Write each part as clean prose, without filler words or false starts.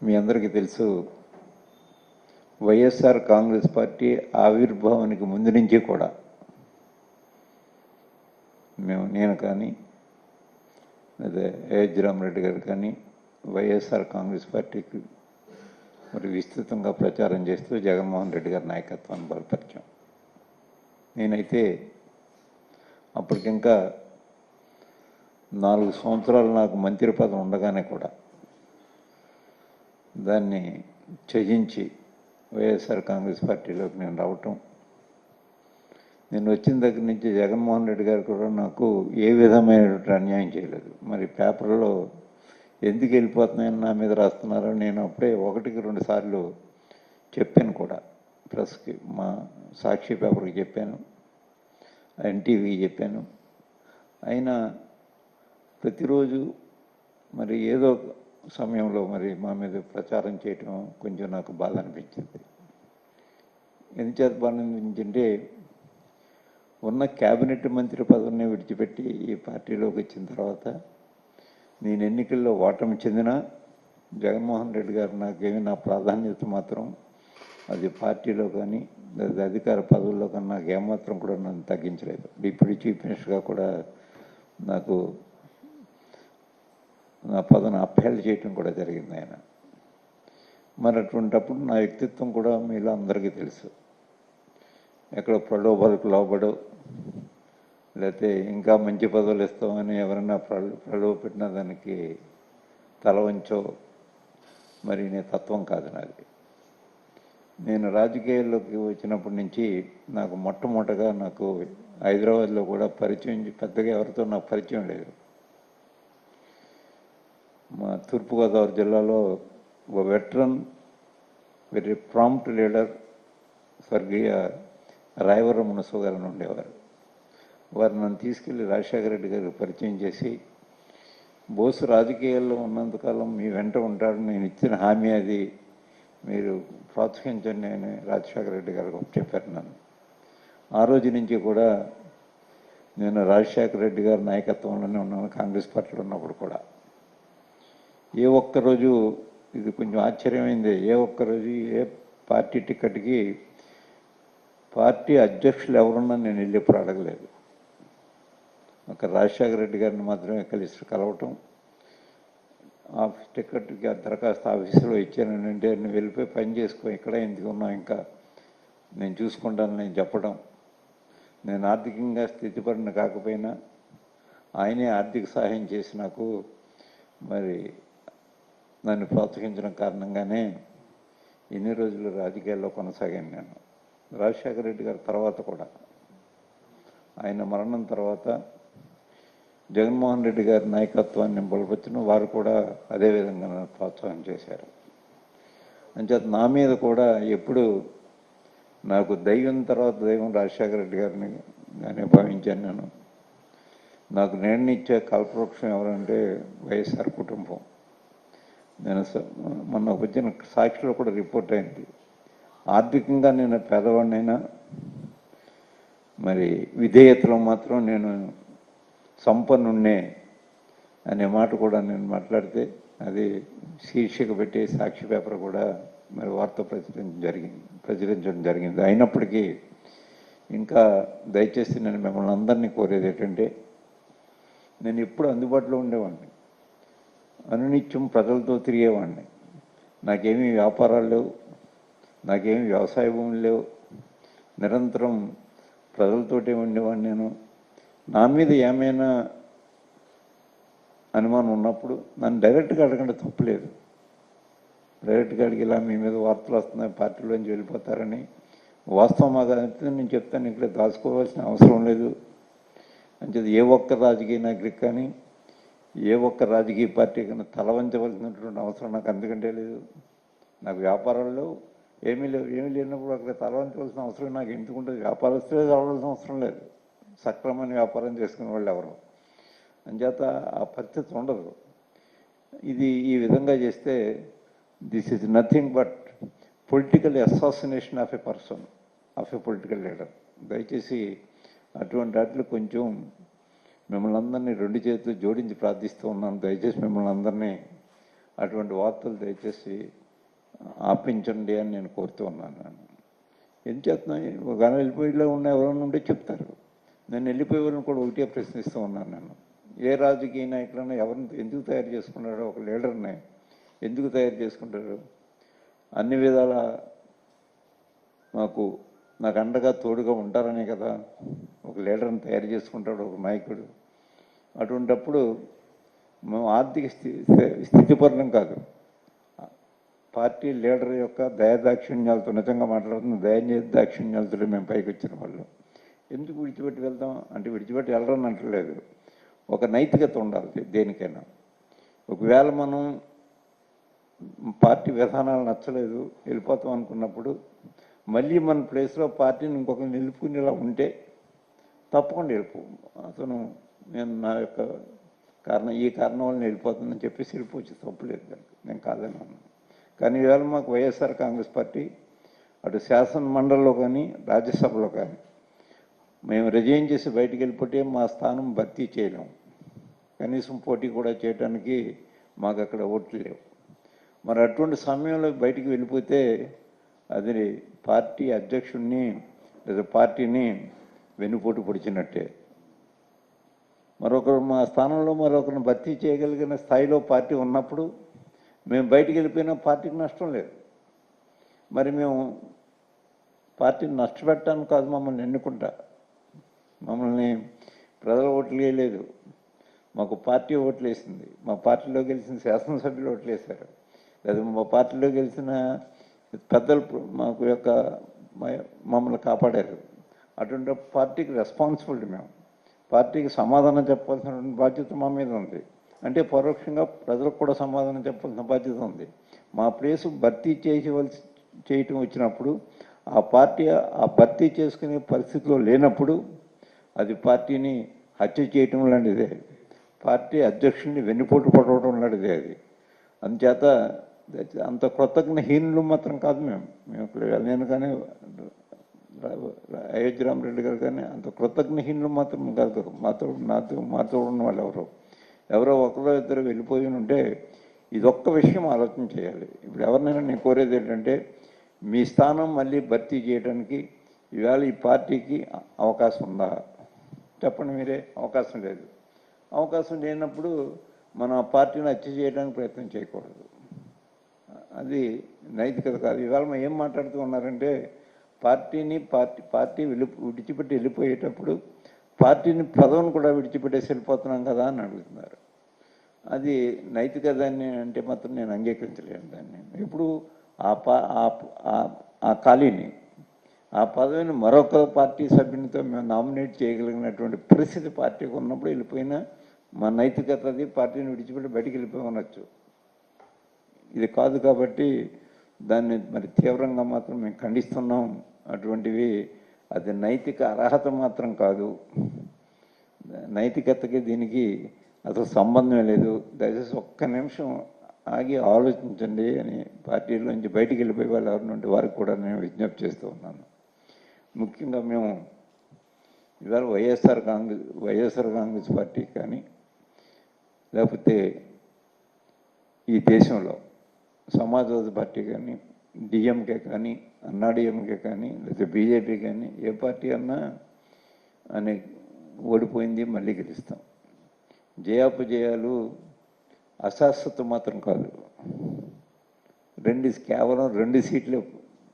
మీ అందరికీ తెలుసు, వైఎస్ఆర్ కాంగ్రెస్ పార్టీ ఆవిర్భావానికి ముందు నుంచి కూడా నేను కానీ అదే ఏహెచ్ రామరెడ్డి గారు కానీ వైఎస్ఆర్ కాంగ్రెస్ పార్టీకి మరి విస్తృతంగా ప్రచారం చేస్తూ జగన్మోహన్ రెడ్డి గారి నాయకత్వాన్ని బలపరిచాం. నేనైతే అప్పటికింకా 4 సంవత్సరాలు నాకు మంత్రి పదవి ఉండగానే కూడా దాన్ని త్యజించి వైఎస్ఆర్ కాంగ్రెస్ పార్టీలోకి నేను రావటం, నేను వచ్చిన దగ్గర నుంచి జగన్మోహన్ రెడ్డి గారు కూడా నాకు ఏ విధమైనటువంటి అన్యాయం చేయలేదు. మరి పేపర్లో ఎందుకు వెళ్ళిపోతున్నాయని నా మీద రాస్తున్నారో నేను అప్పుడే 1-2 సార్లు చెప్పాను కూడా. ప్రెస్కి, మా సాక్షి పేపర్కి చెప్పాను, ఎన్టీవీకి చెప్పాను. అయినా ప్రతిరోజు మరి ఏదో సమయంలో మరి మా మీద ప్రచారం చేయటం కొంచెం నాకు బాధ అనిపించింది. ఎందుచేత బాధ అనిపించిందంటే, ఉన్న క్యాబినెట్ మంత్రి పదవిని విడిచిపెట్టి ఈ పార్టీలోకి వచ్చిన తర్వాత నేను ఎన్నికల్లో ఓటమి చెందినా జగన్మోహన్ రెడ్డి గారు నాకేమి నా ప్రాధాన్యత మాత్రం అది పార్టీలో కానీ లేదా అధికార పదవుల్లో కానీ నాకు ఏమాత్రం కూడా నన్ను తగ్గించలేదు. డిప్యూటీ చీఫ్ మినిస్టర్గా కూడా నాకు నా పదవిని అప్హెల్డ్ చేయటం కూడా జరిగింది ఆయన. మరి అటువంటిప్పుడు నా వ్యక్తిత్వం కూడా మీలో అందరికీ తెలుసు. ఎక్కడ ప్రలోభాలకు లోబడో లేకపోతే ఇంకా మంచి పదవులు ఇస్తామని ఎవరైనా ప్రలోభ పెట్టిన దానికి తల వంచో మరి నీ తత్వం కాదు నాది. నేను రాజకీయాల్లోకి వచ్చినప్పటి నుంచి నాకు మొట్టమొదటగా నాకు హైదరాబాద్లో కూడా పరిచయం పెద్దగా ఎవరితో నాకు పరిచయం లేదు. మా తూర్పుగోదావరి జిల్లాలో ఒక వెటరన్ వెరీ ప్రాంప్ట్ లీడర్ స్వర్గీయ రాయవరం మునసు గారు ఉండేవారు. వారు నన్ను తీసుకెళ్ళి రాజశేఖర రెడ్డి గారికి పరిచయం చేసి, బోసు రాజకీయాల్లో ఉన్నంతకాలం మీ వెంట ఉంటాడు, నేను ఇచ్చిన హామీ అది, మీరు ప్రోత్సహించండి అని రాజశేఖర రెడ్డి గారికి చెప్పారు నన్ను. ఆ రోజు నుంచి కూడా నేను రాజశేఖర రెడ్డి గారి నాయకత్వంలోనే ఉన్నాను. కాంగ్రెస్ పార్టీలో ఉన్నప్పుడు కూడా ఏ ఒక్కరోజు, ఇది కొంచెం ఆశ్చర్యమైంది, ఏ ఒక్కరోజు ఏ పార్టీ టికెట్కి పార్టీ అధ్యక్షులు ఎవరున్నా నేను వెళ్ళి ఎప్పుడు అడగలేదు. ఒక రాజశేఖర రెడ్డి గారిని మాత్రమే కలవటం, టికెట్కి దరఖాస్తు ఆఫీసులో ఇచ్చానంటే నువ్వు వెళ్ళిపోయి పని చేసుకో, ఇక్కడ ఎందుకు ఉన్నావు, ఇంకా నేను చూసుకుంటాను నేను చెప్పడం. నేను ఆర్థికంగా స్థితిపడిన కాకపోయినా ఆయనే ఆర్థిక సహాయం చేసి నాకు మరి నన్ను ప్రోత్సహించడం కారణంగానే ఎన్ని రోజులు రాజకీయాల్లో కొనసాగాను నేను. రాజశేఖర రెడ్డి గారి తర్వాత కూడా, ఆయన మరణం తర్వాత జగన్మోహన్ రెడ్డి గారి నాయకత్వాన్ని బలపరిచిన వారు కూడా అదేవిధంగా నన్ను ప్రోత్సాహం చేశారు. అంచేత నా మీద కూడా ఎప్పుడు నాకు దైవం తర్వాత దైవం రాజశేఖర రెడ్డి గారిని గానే భావించాను నేను. నాకు నేర్నిచ్చే కల్పవృక్షం ఎవరంటే వైఎస్ఆర్ కుటుంబం. నేను మొన్న వచ్చిన సాక్షిలో కూడా రిపోర్ట్ అయింది, ఆర్థికంగా నేను పేదవాడినైనా మరి విధేయతలో మాత్రం నేను సంపన్నున్నే అనే మాట కూడా నేను మాట్లాడితే అది శీర్షిక పెట్టి సాక్షి పేపర్ కూడా మరి వార్త ప్రచురించడం జరిగింది. అయినప్పటికీ ఇంకా దయచేసి నేను మిమ్మల్ని అందరినీ కోరేది ఏంటంటే, నేను ఎప్పుడు అందుబాటులో ఉండేవాడిని, అనునిత్యం ప్రజలతో తిరిగేవాడిని. నాకేమీ వ్యాపారాలు లేవు, నాకేమీ వ్యవసాయ భూములు లేవు, నిరంతరం ప్రజలతోటే ఉండేవాడిని. నేను నా మీద ఏమైనా అనుమానం ఉన్నప్పుడు నన్ను డైరెక్ట్గా అడగండి, తప్పులేదు. డైరెక్ట్గా అడిగి ఇలా మీ మీద వార్తలు వస్తున్నాయి, పార్టీలోంచి వెళ్ళిపోతారని వాస్తవం అయితే నేను చెప్తాను, ఇక్కడ దాచుకోవాల్సిన అవసరం లేదు అని చెప్పి ఏ ఒక్క రాజకీయ నాయకుడికి కానీ ఏ ఒక్క రాజకీయ పార్టీ కన్నా తల వంచవలసినటువంటి అవసరం నాకు అందుకంటే లేదు. నాకు వ్యాపారాల్లో ఏమీ లేనప్పుడు అక్కడ తల వంచవలసిన అవసరం నాకు ఎందుకుంటుంది? వ్యాపారస్తులే కావాల్సిన అవసరం లేదు, సక్రమమైన వ్యాపారం చేసుకునే వాళ్ళు ఎవరు. అంచేత ఆ పరిస్థితి ఉండదు. ఇది ఈ విధంగా చేస్తే this is nothing but political assassination of a person, of a political leader. దయచేసి అటువంటి వాటిలో కొంచెం మిమ్మల్ని అందరినీ 2 చేతులు జోడించి ప్రార్థిస్తూ ఉన్నాను. దయచేసి మిమ్మల్ని అందరినీ అటువంటి వార్తలు దయచేసి ఆపించండి అని నేను కోరుతూ ఉన్నాను. ఏం చేస్తున్నాయి ఒక వెళ్ళిపోయిలో ఉన్న ఎవరైనా ఉంటే చెప్తారు. నేను వెళ్ళిపోయే వాళ్ళని కూడా ఒకటే ప్రశ్నిస్తూ ఉన్నాను. నేను ఏ రాజకీయ నాయకులైనా ఎవరిని ఎందుకు తయారు చేసుకున్నారో, ఒక లీడర్ని ఎందుకు తయారు చేసుకుంటారు? అన్ని విధాల నాకు అండగా తోడుగా ఉంటారనే కదా ఒక లీడర్ని తయారు చేసుకుంటాడు ఒక నాయకుడు. అటువంటప్పుడు మేము ఆర్థిక స్థితిపరం కాదు, పార్టీ లీడర్ యొక్క దయాదాక్షిణ్యాలతో, నిజంగా మాట్లాడుతున్న దయాదాక్షిణ్యాలతో మేము పైకి వచ్చిన వాళ్ళు. ఎందుకు విడిచిపెట్టి వెళ్తాం అంటే, విడిచిపెట్టి వెళ్ళరని అంటలేదు, ఒక నైతికత ఉండాలి దేనికైనా. ఒకవేళ మనం పార్టీ విధానాలు నచ్చలేదు వెళ్ళిపోతాం అనుకున్నప్పుడు, మళ్ళీ మన ప్లేస్లో పార్టీని ఇంకొకరిని నిలుపుకునేలా ఉంటే తప్పకుండా వెళ్ళిపో. అతను నేను నా యొక్క ఈ కారణం వల్ల వెళ్ళిపోతుందని చెప్పేసి వెళ్ళిపోవచ్చు, తప్పులేదు దానికి, నేను కాదని అన్నాను. కానీ ఇవాళ మాకు వైఎస్ఆర్ కాంగ్రెస్ పార్టీ అటు శాసన మండలిలో కానీ రాజ్యసభలో కానీ మేము రిజైన్ చేసి బయటికి వెళ్ళిపోతే మా స్థానం భర్తీ చేయలేము, కనీసం పోటీ కూడా చేయడానికి మాకు అక్కడ ఓట్లు లేవు. మరి అటువంటి సమయంలో బయటికి వెళ్ళిపోతే అది పార్టీ అధ్యక్షుడిని లేదా పార్టీని వెన్నుపోటు పొడిచినట్టే. మరొకరు మా స్థానంలో మరొకరిని భర్తీ చేయగలిగిన స్థాయిలో పార్టీ ఉన్నప్పుడు మేము బయటికి వెళ్ళిపోయినా పార్టీకి నష్టం లేదు. మరి మేము పార్టీని నష్టపెట్టాను కాదు, మమ్మల్ని ఎన్నుకుంటా, మమ్మల్ని ప్రజలు ఓట్లు వేయలేదు, మాకు పార్టీ ఓట్లు వేసింది. మా పార్టీలో గెలిచిన శాసనసభ్యులు ఓట్లు వేశారు, లేదా మా పార్టీలో గెలిచిన పెద్దలు మాకు యొక్క మమ్మల్ని కాపాడారు. అటువంటి పార్టీకి రెస్పాన్సిబిలిటీ, మేము పార్టీకి సమాధానం చెప్పాల్సిన బాధ్యత మా మీద ఉంది. అంటే పరోక్షంగా ప్రజలకు కూడా సమాధానం చెప్పాల్సిన బాధ్యత ఉంది. మా ప్లేసు భర్తీ చేయటం వచ్చినప్పుడు ఆ పార్టీ ఆ భర్తీ చేసుకునే పరిస్థితిలో లేనప్పుడు అది పార్టీని హత్య చేయటం లాంటిదే, పార్టీ అధ్యక్షుడిని వెన్నుపోటు పడవడం లాంటిదే అది. అందుచేత అంత కృతజ్ఞహీనులు మాత్రం కాదు మేము. నేను కానీ అయోధ్య రామరెడ్డి గారు కానీ అంత కృతజ్ఞహీనులు మాత్రం కాదు. మాతో ఉన్న వాళ్ళు ఎవరో ఒకరో ఇద్దరు వెళ్ళిపోయి ఉంటే ఇదొక్క విషయం ఆలోచన చేయాలి. ఇప్పుడు ఎవరినైనా నేను కోరేది ఏంటంటే, మీ స్థానం మళ్ళీ భర్తీ చేయడానికి ఈవేళ ఈ పార్టీకి అవకాశం ఉందా చెప్పండి మీరే. అవకాశం లేదు. అవకాశం లేనప్పుడు మన పార్టీని హత్య చేయడానికి ప్రయత్నం చేయకూడదు, అది నైతికత కాదు. ఇవాళ మనం ఏం మాట్లాడుతూ ఉన్నారంటే, పార్టీ విడిచిపెట్టి వెళ్ళిపోయేటప్పుడు పార్టీని పదవిని కూడా విడిచిపెట్టేసి వెళ్ళిపోతున్నాం కదా అని అడుగుతున్నారు. అది నైతికత అంటే మాత్రం నేను అంగీకరించలేను దాన్ని. ఇప్పుడు ఆ ఖాళీని, ఆ పదవిని మరొక పార్టీ సభ్యునితో మేము నామినేట్ చేయగలిగినటువంటి పరిస్థితి పార్టీకి ఉన్నప్పుడు వెళ్ళిపోయినా మా నైతికత అది పార్టీని విడిచిపెట్టి బయటికి వెళ్ళిపోవచ్చు. ఇది కాదు కాబట్టి దాన్ని మరి తీవ్రంగా మాత్రం మేము ఖండిస్తున్నాం. అటువంటివి అది నైతిక అర్హత మాత్రం కాదు, నైతికతకి దీనికి అసలు సంబంధమే లేదు. దయచేసి ఒక్క నిమిషం ఆగి ఆలోచించండి అని పార్టీలోంచి బయటికి వెళ్ళిపోయే వాళ్ళు ఎవరి నుండి వారికి కూడా నేను విజ్ఞప్తి చేస్తూ ఉన్నాను. ముఖ్యంగా మేము ఇవాళ వైఎస్ఆర్ కాంగ్రెస్ పార్టీ కానీ, లేకపోతే ఈ దేశంలో సమాజ్వాదీ పార్టీ కానీ, డిఎంకే కానీ, అన్నాడీఎంకే కానీ, లేదా బీజేపీ కానీ, ఏ పార్టీ అన్నా అని ఓడిపోయింది మళ్ళీ గెలుస్తాం. జయాపజయాలు అశాశ్వతం మాత్రం కాదు. కేవలం 2 సీట్లే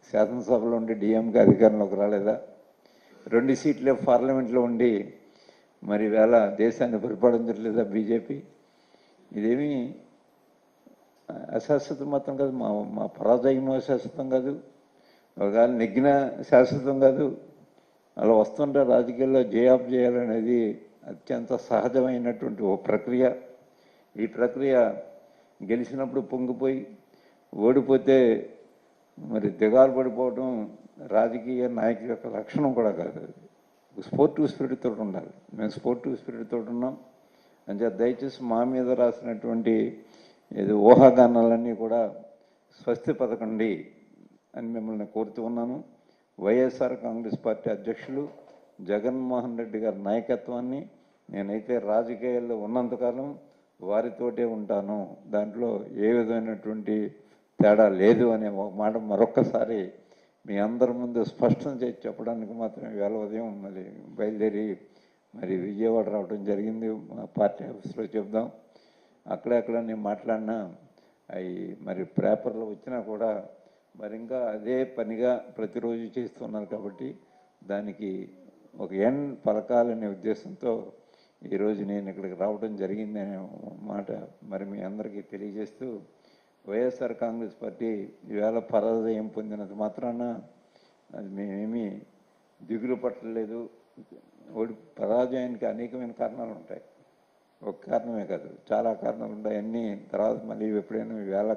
శాసనసభలో ఉండి డిఎంకే అధికారంలోకి రాలేదా, 2 సీట్లే పార్లమెంట్లో ఉండి మరి వేళ దేశాన్ని పరిపాలించట్లేదా బీజేపీ. ఇదేమీ అశాశ్వతం మాత్రం కాదు, మా పరాజయం అశాశ్వతం కాదు, ఒకవేళ నెగ్గిన శాశ్వతం కాదు. అలా వస్తుంటే రాజకీయాల్లో జయాపజయాలనేది అత్యంత సహజమైనటువంటి ఓ ప్రక్రియ. ఈ ప్రక్రియ గెలిచినప్పుడు పొంగిపోయి ఓడిపోతే మరి దిగాలు పడిపోవడం రాజకీయ నాయకుల యొక్క లక్షణం కూడా కాదు. అది స్పోర్టివ్ స్పిరిట్ తోటి ఉండాలి. మేము స్పోర్టివ్ స్పిరిట్ తోటి ఉన్నాం. అంటే దయచేసి మా మీద రాసినటువంటి ఏదో ఊహాగానాలన్నీ కూడా స్వస్తి పథకండి అని మిమ్మల్ని కోరుతూ ఉన్నాను. వైఎస్ఆర్ కాంగ్రెస్ పార్టీ అధ్యక్షులు జగన్మోహన్ రెడ్డి గారి నాయకత్వాన్ని నేనైతే రాజకీయాల్లో ఉన్నంతకాలం వారితోటే ఉంటాను, దాంట్లో ఏ విధమైనటువంటి తేడా లేదు అనే ఒక మాట మరొక్కసారి మీ అందరి ముందు స్పష్టం చేసి చెప్పడానికి మాత్రం వేళ ఉదయం మరి బయలుదేరి మరి విజయవాడ రావడం జరిగింది. మా పార్టీ ఆఫీస్లో చెప్దాం. అక్కడెక్కడ నేను మాట్లాడినా అవి మరి పేపర్లో వచ్చినా కూడా మరి ఇంకా అదే పనిగా ప్రతిరోజు చేస్తున్నారు కాబట్టి దానికి ఒక ఎండ్ పలకాలనే ఉద్దేశంతో ఈరోజు నేను ఇక్కడికి రావడం జరిగిందనే మాట మరి మీ అందరికీ తెలియజేస్తూ, వైఎస్ఆర్ కాంగ్రెస్ పార్టీ ఈవేళ పరాజయం పొందినంత మాత్రాన అది మేమేమీ దిగులు పట్టలేదు. పరాజయానికి అనేకమైన కారణాలు ఉంటాయి, ఒక కారణమే కాదు, చాలా కారణాలు ఉంటాయి. అన్నీ తర్వాత మళ్ళీ ఎప్పుడైనా ఈవేళ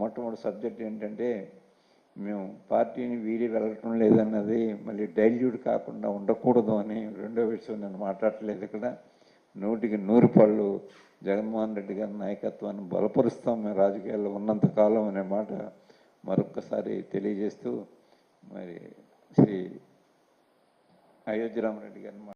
మొట్టమొదటి సబ్జెక్ట్ ఏంటంటే మేము పార్టీని వీడి వెళ్ళటం లేదన్నది మళ్ళీ డైల్యూట్ కాకుండా ఉండకూడదు అని రెండో విషయం నేను మాట్లాడలేదు. ఇక్కడ 100కి 100 పళ్ళు జగన్మోహన్ రెడ్డి గారి నాయకత్వాన్ని బలపరుస్తాం మేము రాజకీయాల్లో ఉన్నంతకాలం అనే మాట మరొక్కసారి తెలియజేస్తూ మరి శ్రీ అయోధ్య రామరెడ్డి గారిని